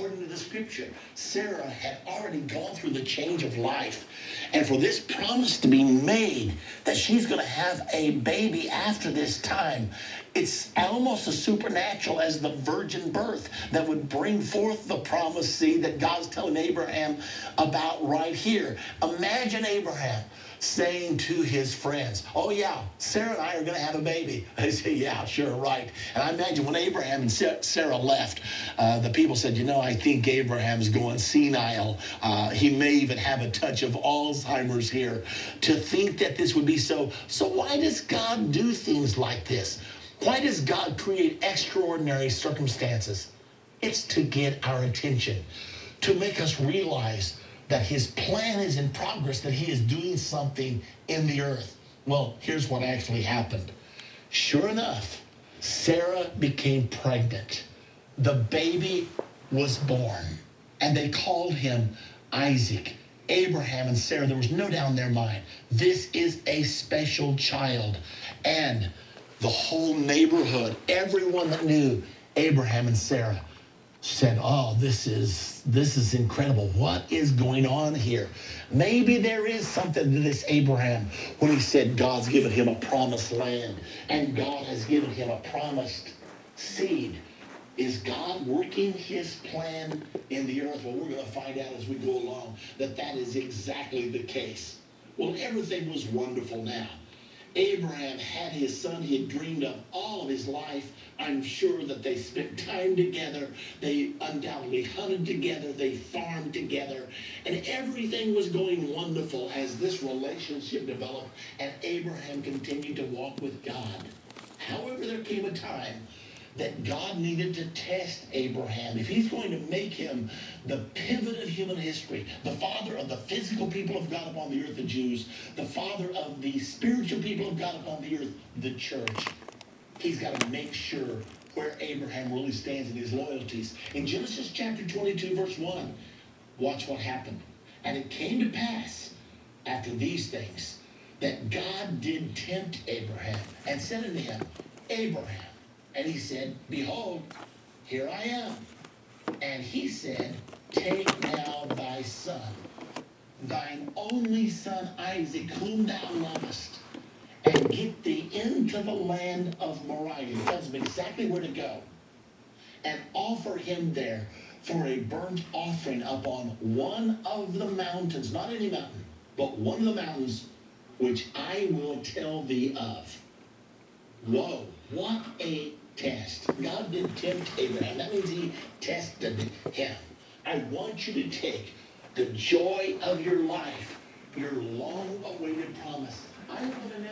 according to the scripture, Sarah had already gone through the change of life. And for this promise to be made that she's going to have a baby after this time, it's almost as supernatural as the virgin birth that would bring forth the promised seed that God's telling Abraham about right here. Imagine Abraham saying to his friends, oh yeah, Sarah and I are going to have a baby. They say, yeah, sure, right. And I imagine when Abraham and Sarah left, the people said, you know, I think Abraham's going senile. He may even have a touch of Alzheimer's here. To think that this would be so. So why does God do things like this? Why does God create extraordinary circumstances? It's to get our attention, to make us realize that his plan is in progress, that he is doing something in the earth. Well, here's what actually happened. Sure enough, Sarah became pregnant. The baby was born, and they called him Isaac. Abraham and Sarah, there was no doubt in their mind, this is a special child. And the whole neighborhood, everyone that knew Abraham and Sarah, said, oh, this is incredible. What is going on here? Maybe there is something to this Abraham when he said God's given him a promised land and God has given him a promised seed. Is God working his plan in the earth? Well, we're going to find out as we go along that that is exactly the case. Well, everything was wonderful now. Abraham had his son he had dreamed of all of his life. I'm sure that they spent time together. They undoubtedly hunted together. They farmed together. And everything was going wonderful as this relationship developed and Abraham continued to walk with God. However, there came a time that God needed to test Abraham. If he's going to make him the pivot of human history, the father of the physical people of God upon the earth, the Jews, the father of the spiritual people of God upon the earth, the church, he's got to make sure where Abraham really stands in his loyalties. In Genesis chapter 22, verse 1, watch what happened. And it came to pass after these things that God did tempt Abraham and said unto him, Abraham. And he said, behold, here I am. And he said, take now thy son, thine only son Isaac, whom thou lovest, and get thee into the land of Moriah. He tells him exactly where to go. And offer him there for a burnt offering upon one of the mountains, not any mountain, but one of the mountains which I will tell thee of. Whoa, what a test. God did tempt Abraham. That means he tested him. I want you to take the joy of your life, your long-awaited promise. I want to know.